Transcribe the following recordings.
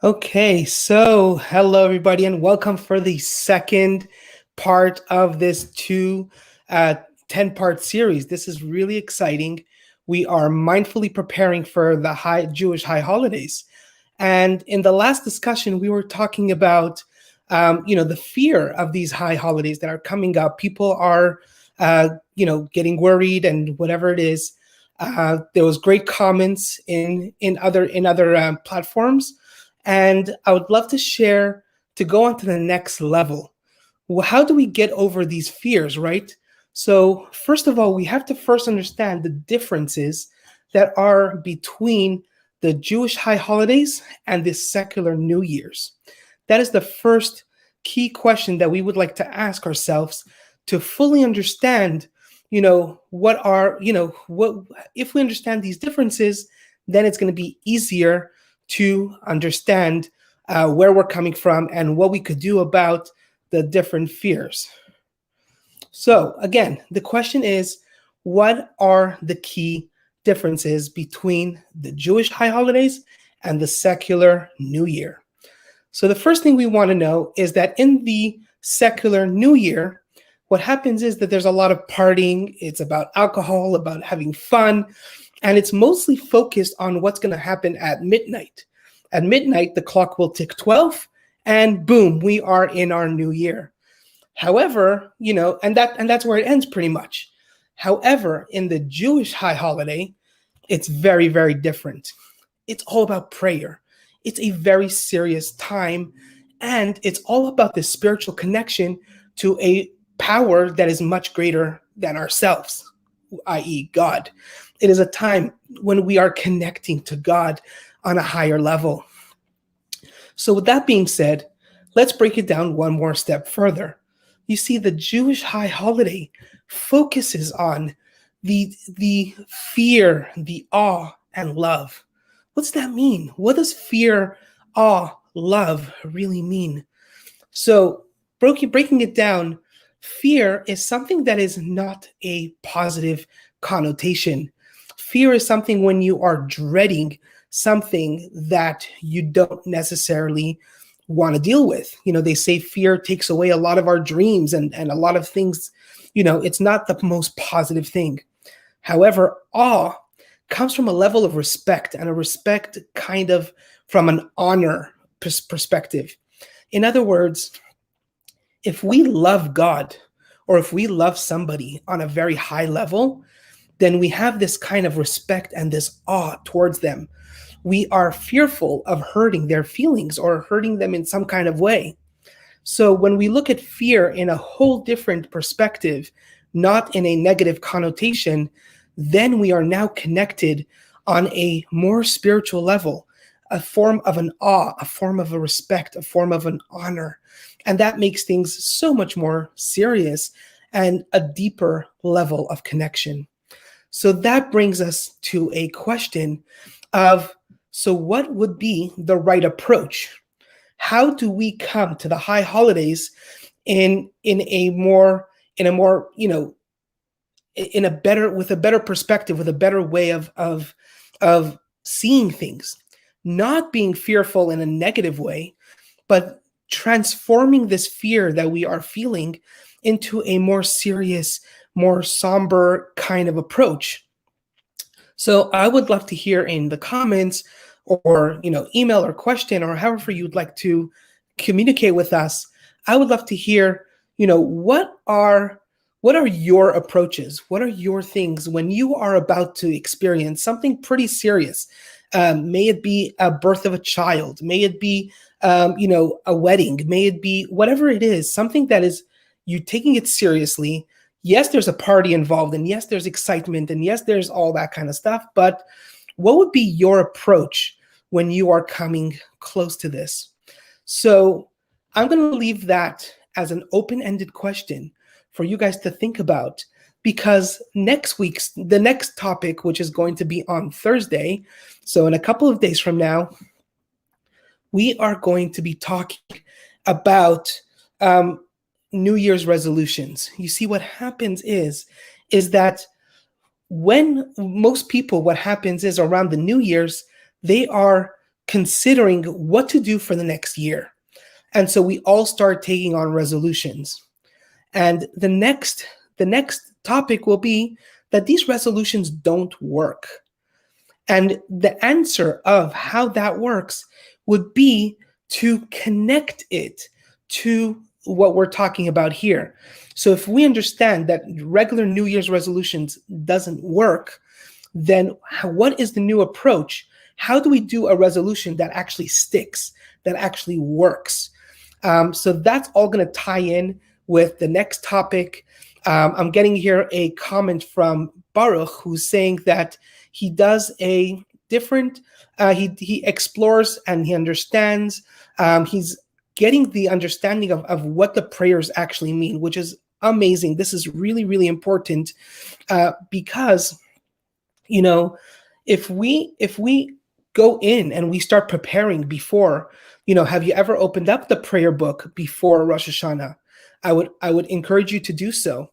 Okay, so hello everybody, and welcome for the second part of this 10-part series. This is really exciting. We are mindfully preparing for the Jewish high holidays. And in the last discussion, we were talking about, the fear of these high holidays that are coming up. People are, getting worried and whatever it is. There was great comments in other platforms, and I would love to share to go on to the next level. Well, how do we get over these fears, right? So first of all, we have to first understand the differences that are between the Jewish high holidays and the secular New Year's. That is the first key question that we would like to ask ourselves to fully understand, what if we understand these differences, then it's going to be easier to understand where we're coming from and what we could do about the different fears. So again, the question is, what are the key differences between the Jewish high holidays and the secular New Year? So the first thing we want to know is that in the secular New Year, what happens is that there's a lot of partying. It's about alcohol, about having fun, and it's mostly focused on what's going to happen at midnight. At midnight, the clock will tick 12, and boom, we are in our new year. However, and that's where it ends pretty much. However, in the Jewish high holiday, it's very, very different. It's all about prayer. It's a very serious time, and it's all about this spiritual connection to a power that is much greater than ourselves, i.e. God. It is a time when we are connecting to God on a higher level. So with that being said, let's break it down one more step further. You see, the Jewish high holiday focuses on the fear, the awe, and love. What's that mean? What does fear, awe, love really mean? So breaking it down, fear is something that is not a positive connotation. Fear is something when you are dreading something that you don't necessarily want to deal with. They say fear takes away a lot of our dreams and a lot of things. It's not the most positive thing. However, awe comes from a level of respect, and a respect kind of from an honor perspective. In other words, if we love God or if we love somebody on a very high level, then we have this kind of respect and this awe towards them. We are fearful of hurting their feelings or hurting them in some kind of way. So when we look at fear in a whole different perspective, not in a negative connotation, then we are now connected on a more spiritual level, a form of an awe, a form of a respect, a form of an honor. And that makes things so much more serious and a deeper level of connection. So that brings us to a question of, so what would be the right approach? How do we come to the high holidays with a better perspective, with a better way of seeing things, not being fearful in a negative way, but transforming this fear that we are feeling into a more serious, more somber kind of approach. So I would love to hear in the comments or email or question or however you'd like to communicate with us. I would love to hear, what are your approaches? What are your things when you are about to experience something pretty serious? May it be a birth of a child, may it be a wedding, may it be whatever it is, something that is you taking it seriously. Yes, there's a party involved, and yes, there's excitement, and yes, there's all that kind of stuff. But what would be your approach when you are coming close to this? So I'm going to leave that as an open-ended question for you guys to think about, because the next topic, which is going to be on Thursday, so in a couple of days from now, we are going to be talking about New Year's resolutions. You see, what happens is that when most people, what happens is around the New Year's, they are considering what to do for the next year. And so we all start taking on resolutions. And the next topic will be that these resolutions don't work. And the answer of how that works would be to connect it to what we're talking about here. So if we understand that regular New Year's resolutions doesn't work, then what is the new approach? How do we do a resolution that actually sticks, that actually works? So that's all going to tie in with the next topic. I'm getting here a comment from Baruch, who's saying that he does a different, he explores and he understands. He's getting the understanding of what the prayers actually mean, which is amazing. This is really, really important because, you know, if we go in and we start preparing before, have you ever opened up the prayer book before Rosh Hashanah? I would encourage you to do so.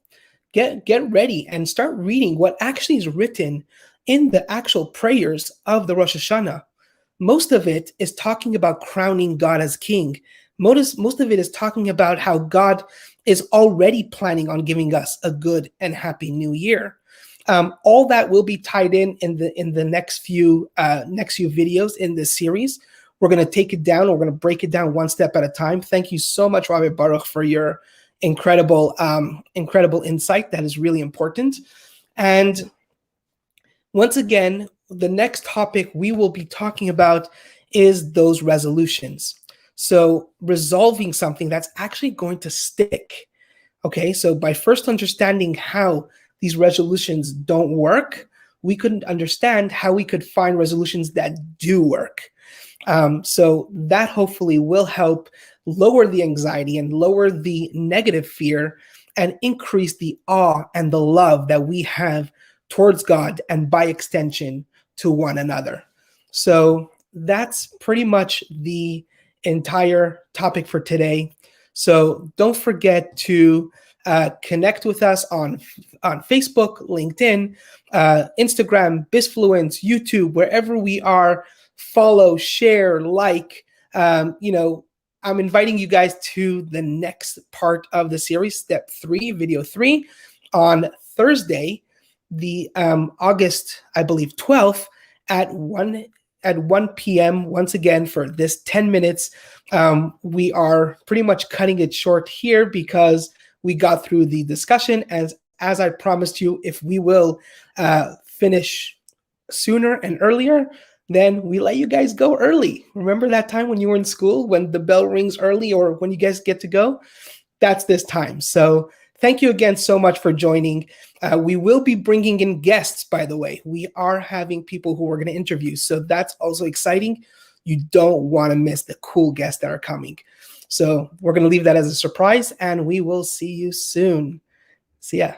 Get ready and start reading what actually is written in the actual prayers of the Rosh Hashanah. Most of it is talking about crowning God as king. Most of it is talking about how God is already planning on giving us a good and happy new year. All that will be tied in the next few videos in this series. We're going to take it down. We're going to break it down one step at a time. Thank you so much, Rabbi Baruch, for your incredible insight. That is really important. And once again, the next topic we will be talking about is those resolutions. So resolving something that's actually going to stick. Okay, so by first understanding how these resolutions don't work, we couldn't understand how we could find resolutions that do work. So that hopefully will help lower the anxiety and lower the negative fear and increase the awe and the love that we have towards God and by extension to one another. So that's pretty much the entire topic for today. So don't forget to connect with us on Facebook, LinkedIn, Instagram, Bisfluence, YouTube, wherever we are. Follow, share, like. I'm inviting you guys to the next part of the series, step 3, video 3, on Thursday, the August, I believe, 12th at 1 p.m. once again for this 10 minutes. We are pretty much cutting it short here because we got through the discussion. As I promised you, if we will finish sooner and earlier, then we let you guys go early. Remember that time when you were in school, when the bell rings early or when you guys get to go? That's this time. So thank you again so much for joining. We will be bringing in guests, by the way. We are having people who we're going to interview. So that's also exciting. You don't want to miss the cool guests that are coming. So we're going to leave that as a surprise, and we will see you soon. See ya.